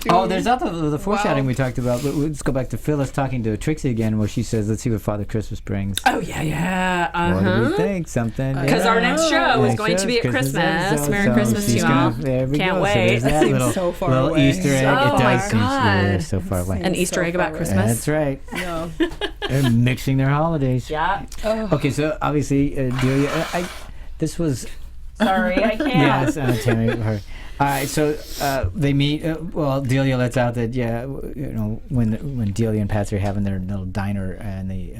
There's also the foreshadowing we talked about. But let's go back to Phyllis talking to Trixie again, where she says, let's see what Father Christmas brings. Oh, yeah. What do we think? Something? Because our next show is going to be at Christmas. Merry Christmas to you all. There we Can't go. wait. So that little, so far little away. Easter egg. Oh, it does seem so far away. An Easter egg about Christmas. That's right. No. They're mixing their holidays. Yeah. Okay, so obviously, Delia, this was... Sorry, I can't. Yes, Tamara. All right, so they meet. Delia lets out that when Delia and Patsy are having their little diner and they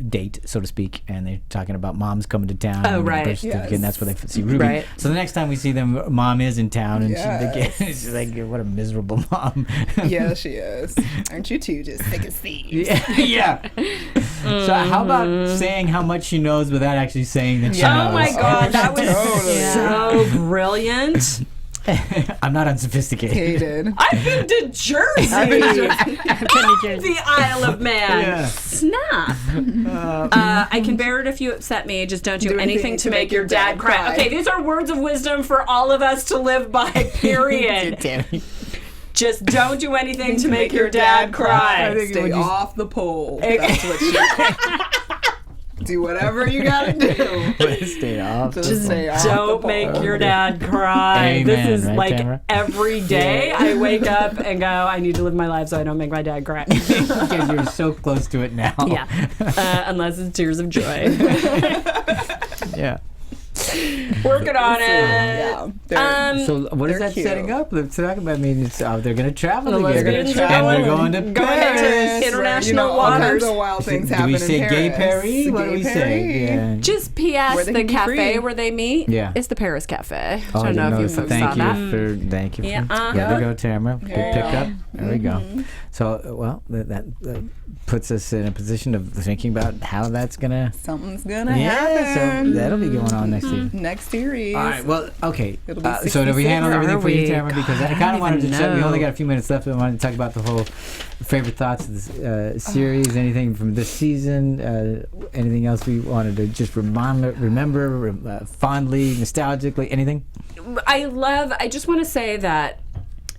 date, so to speak, and they're talking about mom's coming to town. Oh, right. And that's where they see Ruby. Right. So the next time we see them, mom is in town, and she's like, "What a miserable mom." Yeah, she is. Aren't you two just sick as thieves? Yeah. So how about saying how much she knows without actually saying that she knows? Oh my God, that was so brilliant. I'm not unsophisticated. I've been to Jersey. The Isle of Man. Yeah. Snap. I can bear it if you upset me. Just don't do anything to make your dad cry. Okay, these are words of wisdom for all of us to live by, period. Just don't do anything to make your dad cry. Stay off the pole. That's what she do whatever you gotta do. Stay off. Just don't make your dad cry. Amen, this is right, Tamara? Every day I wake up and go, I need to live my life so I don't make my dad cry. Because you're so close to it now. Yeah. Unless it's tears of joy. Yeah. Working on it. Yeah. So what is that cute. setting up? Let's talk about. It's they're going to travel They're together, gonna travel and they're going to Paris. To international all waters. kinds of wild things happen in Paris. Do we say gay Paris? What do we say? Yeah. Just P.S. The cafe free. where they meet is the Paris Cafe. Oh, I don't know if you saw that. Thank you. Yeah, There we go, Tamara. Good pickup. There we go. Mm-hmm. So, that puts us in a position of thinking about how that's gonna. Something's gonna happen. So that'll be going on next week. next series. All right. Well, okay. It'll be So did we handle everything for you, Tamara? God, Because I kind of wanted to check. We only got a few minutes left. I wanted to talk about the whole favorite thoughts of this series. Anything from this season? Anything else we wanted to just remember fondly, nostalgically? Anything? I just want to say that,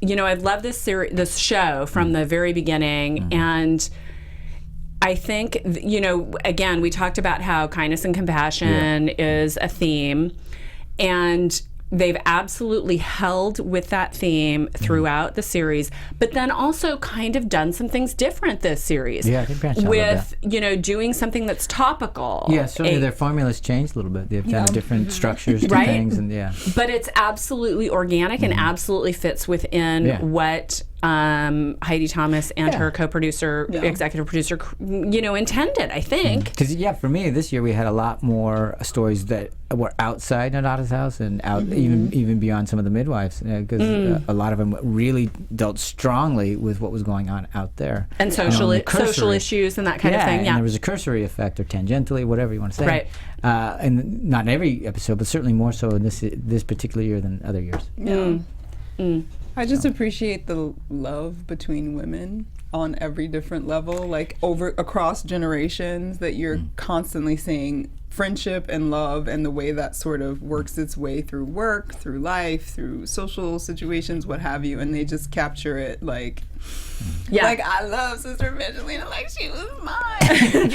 I love this show from the very beginning, and I think, again, we talked about how kindness and compassion is a theme, and they've absolutely held with that theme throughout the series, but then also kind of done some things different this series. Yeah, I think branched out with, doing something that's topical. Yeah, certainly their formulas changed a little bit. They've kind of different structures to things, and But it's absolutely organic and absolutely fits within what Heidi Thomas and her co-producer, executive producer, intended, I think. Because for me this year we had a lot more stories that were outside Nonnatus House and out even beyond some of the midwives, because a lot of them really dealt strongly with what was going on out there and social issues and that kind of thing. And there was a cursory effect or tangentially, whatever you want to say. Right. And not in every episode, but certainly more so in this particular year than other years. I just appreciate the love between women on every different level, like across generations, that you're constantly seeing friendship and love, and the way that sort of works its way through work, through life, through social situations, what have you, and they just capture it like I love Sister Evangelina like she was mine.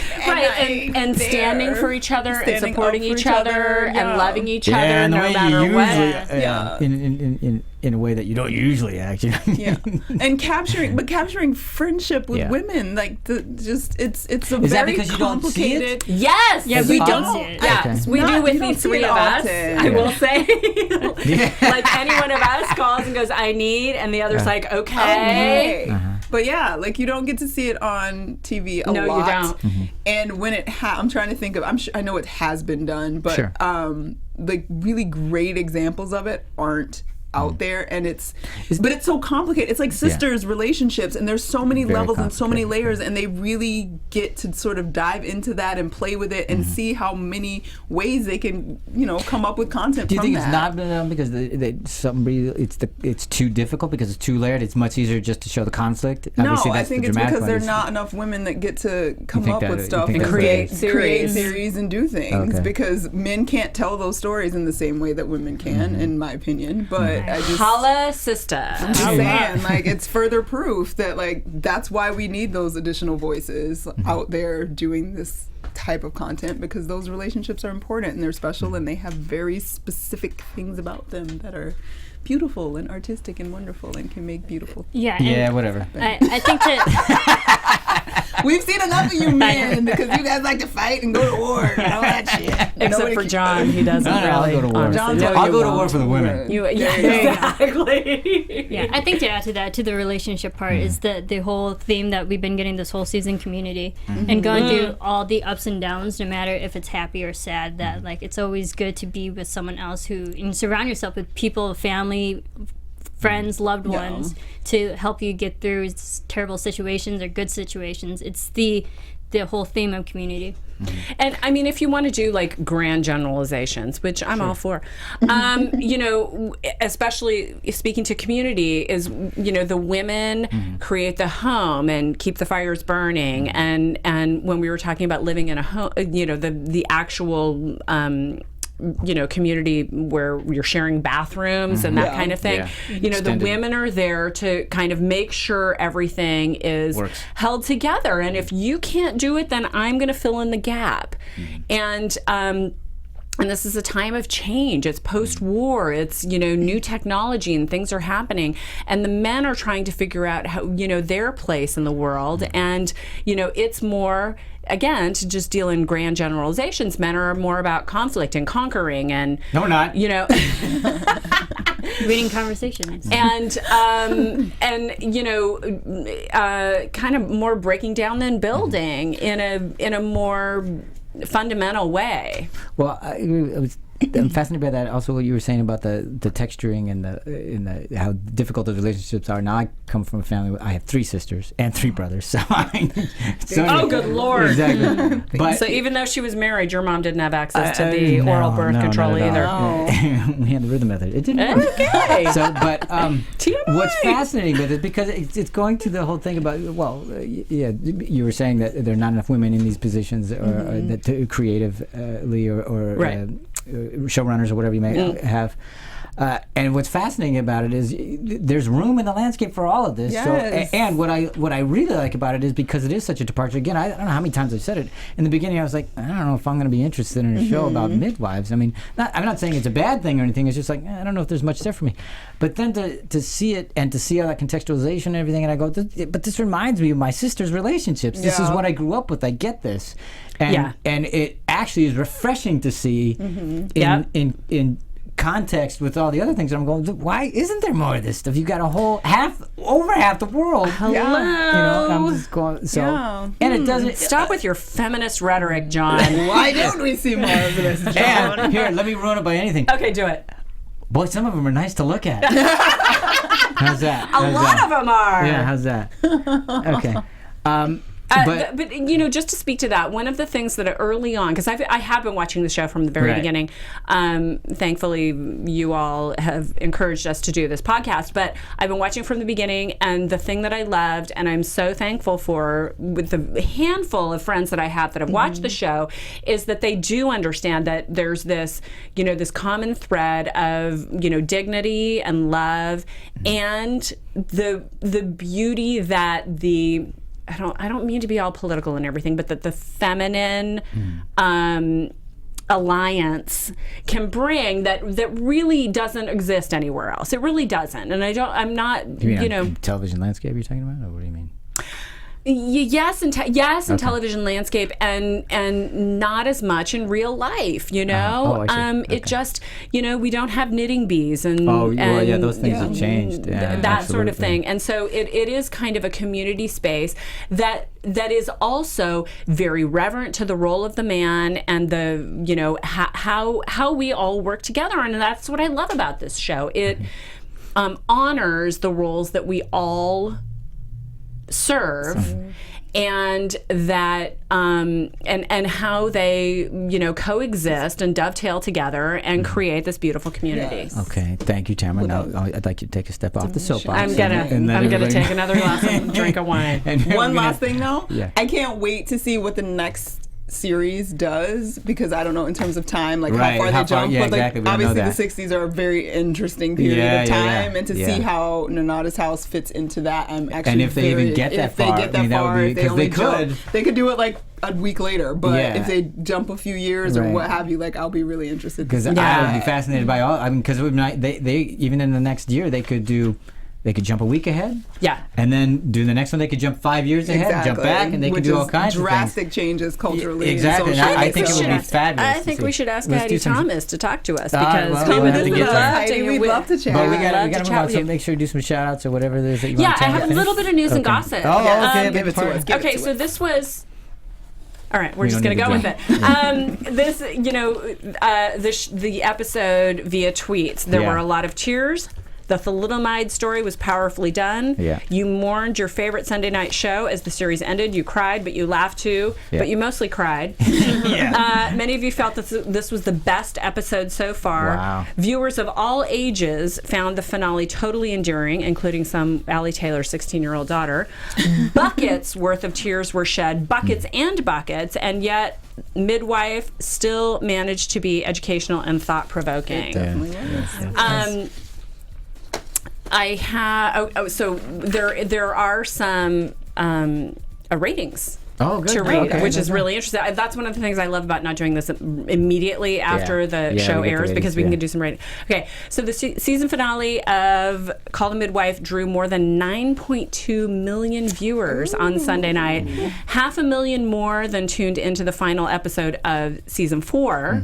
and standing for each other and supporting each other and loving each other no matter what. In a way that you don't usually actually. And capturing friendship with women, like it's a Is that very because you don't see it? complicated. Yes, we don't see it. Yes, we do with the three of us. I will say, like any one of us calls and goes, "I need," and the other's like, "Okay." But you don't get to see it on TV a lot. No, you don't. And when I'm trying to think of, I know it has been done, but like really great examples of it aren't out there, and it's so complicated. It's like sisters relationships, and there's so many levels and so many layers, and they really get to sort of dive into that and play with it and see how many ways they can come up with content. Do you from think that. it's not been done because it's too difficult, because it's too layered? It's much easier just to show the conflict. No, Obviously, I think it's because there are not enough women that get to come up with stuff and create series and do things, because men can't tell those stories in the same way that women can, in my opinion. But I just holla, sister. I'm just saying, it's further proof that that's why we need those additional voices out there doing this type of content, because those relationships are important and they're special and they have very specific things about them that are beautiful and artistic and wonderful and can make beautiful. Whatever. I think that we've seen enough of you men, because you guys like to fight and go to war and all that shit. Except for John, he doesn't really. I'll go to war. I'll go to war for the women. Exactly. I think to add to that, to the relationship part, is the whole theme that we've been getting this whole season, community, and going through all the ups and downs, no matter if it's happy or sad, that it's always good to be with someone else and surround yourself with people, family, friends, loved ones, to help you get through terrible situations or good situations. It's the whole theme of community. And I mean, if you want to do grand generalizations, which I'm all for, especially speaking to community, is the women create the home and keep the fires burning, and when we were talking about living in a home, the actual community where you're sharing bathrooms and that kind of thing. The women are there to kind of make sure everything is held together. And if you can't do it, then I'm going to fill in the gap. And this is a time of change. It's post-war. It's, new technology and things are happening. And the men are trying to figure out how, their place in the world. And, it's more, again, to just deal in grand generalizations, men are more about conflict and conquering and... No, we're not. Winning conversations. And kind of more breaking down than building in a more fundamental way. Well, I was I'm fascinated by that. Also, what you were saying about the texturing and the how difficult those relationships are. Now, I come from a family where I have 3 sisters and 3 brothers. So, good Lord! Exactly. But so even though she was married, your mom didn't have access to the oral birth control either. We had the rhythm method. It didn't work. Okay. So, but what's fascinating with it, because it's going to the whole thing about, you were saying that there are not enough women in these positions, or that creatively or right. Showrunners or whatever you may have. And what's fascinating about it is there's room in the landscape for all of this. Yes. So, and what I really like about it is because it is such a departure. Again, I don't know how many times I've said it. In the beginning, I was like, I don't know if I'm going to be interested in a show about midwives. I mean, I'm not saying it's a bad thing or anything. It's just like, I don't know if there's much there for me. But then to see it and to see all that contextualization and everything, and I go, but this reminds me of my sister's relationships. This is what I grew up with. I get this. And it actually is refreshing to see in context with all the other things. I'm going, why isn't there more of this stuff? You got a whole over half the world. Hello. You know, I'm just going, and it doesn't stop with your feminist rhetoric, John. Why don't we see more of this, John? And here, let me ruin it by anything. Okay, do it. Boy, some of them are nice to look at. How's that? A lot of them are. Yeah, how's that? Okay. But you know, just to speak to that, one of the things that early on, because I have been watching the show from the very beginning. Thankfully, you all have encouraged us to do this podcast, but I've been watching from the beginning, and the thing that I loved, and I'm so thankful for, with the handful of friends that I have that have watched the show, is that they do understand that there's this, you know, this common thread of, you know, dignity and love, and the beauty that the I don't mean to be all political and everything, but that the feminine alliance can bring that really doesn't exist anywhere else. It really doesn't. And I'm not, you know, television landscape you're talking about, or what do you mean? Yes, in television landscape, and not as much in real life. You know, it just, you know, we don't have knitting bees and those things have changed. That sort of thing, and so it is kind of a community space that is also very reverent to the role of the man and the, you know, how we all work together, and that's what I love about this show. It honors the roles that we all serve, and that and how they, you know, coexist and dovetail together and create this beautiful community. Yes. Okay, thank you, Tamara. Now I'd like you to take a step off the soapbox. I'm gonna take another glass of drink of wine. One last thing though, I can't wait to see what the next series does, because I don't know in terms of time, like how far they jump. But like, obviously the 60s are a very interesting period of time, and to see how Nonnatus House fits into that, I'm actually and if they even get that far, they could do it like a week later, but if they jump a few years or what have you, like I'll be really interested. Because I would be fascinated by all. I mean, because they even in the next year they could jump a week ahead. Yeah. And then do the next one, they could jump 5 years ahead, jump back, and they could do all kinds of things. Drastic changes culturally. Exactly. And I think it would be fabulous. I think we should ask Heidi Thomas to talk to us, because we'd love to chat. But we got to move on, so make sure you do some shout outs or whatever it is that you want to I have a little bit of news and gossip. Oh, okay. Give it to us. Okay, so this was... All right, we're just going to go with it. This, you know, the episode via tweets, there were a lot of tears. The Thalidomide story was powerfully done. Yeah. You mourned your favorite Sunday night show as the series ended. You cried, but you laughed too. But you mostly cried. Many of you felt that this was the best episode so far. Wow. Viewers of all ages found the finale totally endearing, including some Allie Taylor's 16-year-old daughter. Buckets worth of tears were shed, buckets and buckets, and yet Midwife still managed to be educational and thought-provoking. I have. So there are some ratings to read, which is really interesting. That's one of the things I love about not doing this immediately after the show airs, because we can do some rating. Okay, so the season finale of Call the Midwife drew more than 9.2 million viewers on Sunday night, 500,000 more than tuned into the final episode of season 4.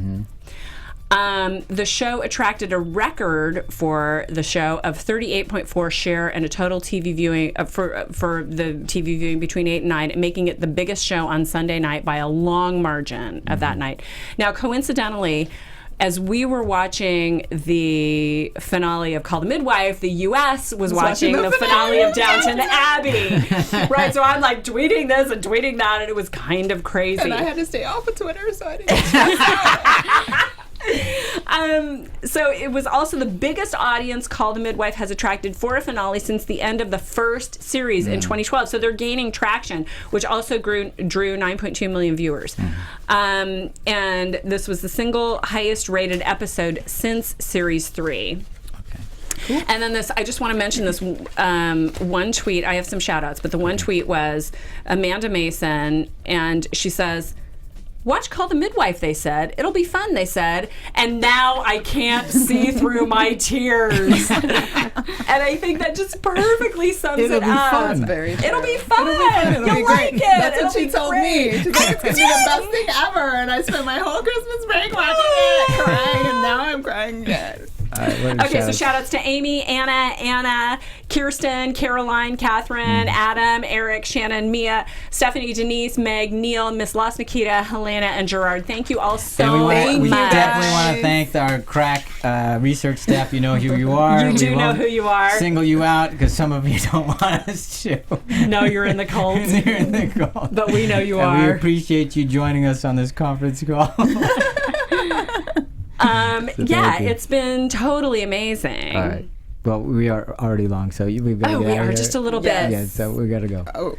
The show attracted a record for the show of 38.4 share and a total TV viewing for the TV viewing between 8 and 9, making it the biggest show on Sunday night by a long margin of that night. Now, coincidentally, as we were watching the finale of Call the Midwife, the U.S. was watching the finale of Downton Abbey. Right, so I'm like tweeting this and tweeting that, and it was kind of crazy. And I had to stay off of Twitter, so I didn't. So it was also the biggest audience Call the Midwife has attracted for a finale since the end of the first series in 2012. So they're gaining traction, which also drew 9.2 million viewers. And this was the single highest rated episode since series 3. Cool. And then I just want to mention this one tweet. I have some shout outs, but the one tweet was Amanda Mason, and she says, "Watch Call the Midwife," they said. "It'll be fun," they said. And now I can't see through my tears. And I think that just perfectly sums it up. Fun. It'll be fun. It'll be like great. it. That's what she told me. She's like, it's going to be the best thing ever. And I spent my whole Christmas break watching it, crying, and now I'm crying again. Okay, so shout outs to Amy, Anna, Kirsten, Caroline, Catherine, Adam, Eric, Shannon, Mia, Stephanie, Denise, Meg, Neil, Miss Lost Nikita, Helena, and Gerard. Thank you all so much. We definitely want to thank our crack research staff. You know who you are. You do know who you are. Single you out because some of you don't want us to. No, you're in the cult. You're in the cult. But we know you are. We appreciate you joining us on this conference call. It's been totally amazing. All right. Well, we are already long, so we've got to get out of here. Just a little bit. Yeah, so we got to go. Oh,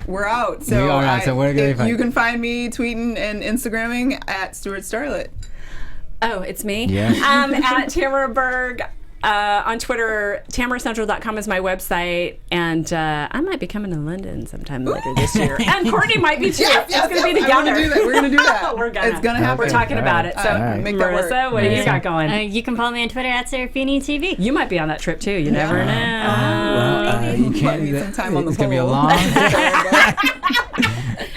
we're out. So we are out. So where can we find you? Can find me tweeting and Instagramming at Stewart Starlet. Oh, it's me? Yeah. At Tamara Berg. On Twitter, tamaracentral.com is my website, and I might be coming to London sometime later this year. And Courtney might be too. It's going to be together. We're going to do that. It's going to happen. We're talking about it. So, Marissa, what do you got going? You can follow me on Twitter at Serafini TV. You might be on that trip too. You never know. You can't do that. Some time on the it's going to be a long.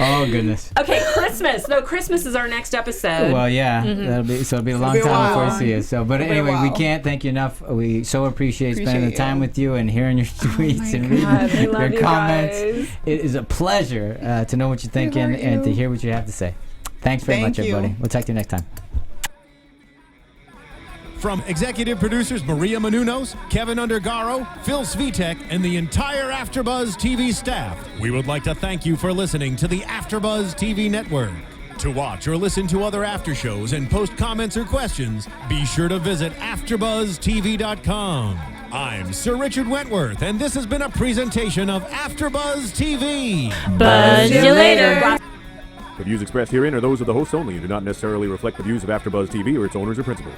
Oh goodness. Okay, Christmas. No, Christmas is our next episode. Well, yeah, it'll be a long time before we see you. So, but anyway, we can't thank you enough. We so appreciate spending the time with you and hearing your tweets and reading your comments. Guys. It is a pleasure to know what you're thinking and to hear what you have to say. Thanks very much, everybody. We'll talk to you next time. From executive producers Maria Menounos, Kevin Undergaro, Phil Svitek, and the entire AfterBuzz TV staff, we would like to thank you for listening to the AfterBuzz TV network. To watch or listen to other after shows and post comments or questions, be sure to visit AfterBuzzTV.com. I'm Sir Richard Wentworth, and this has been a presentation of AfterBuzz TV. Buzz you later. The views expressed herein are those of the hosts only and do not necessarily reflect the views of AfterBuzz TV or its owners or principals.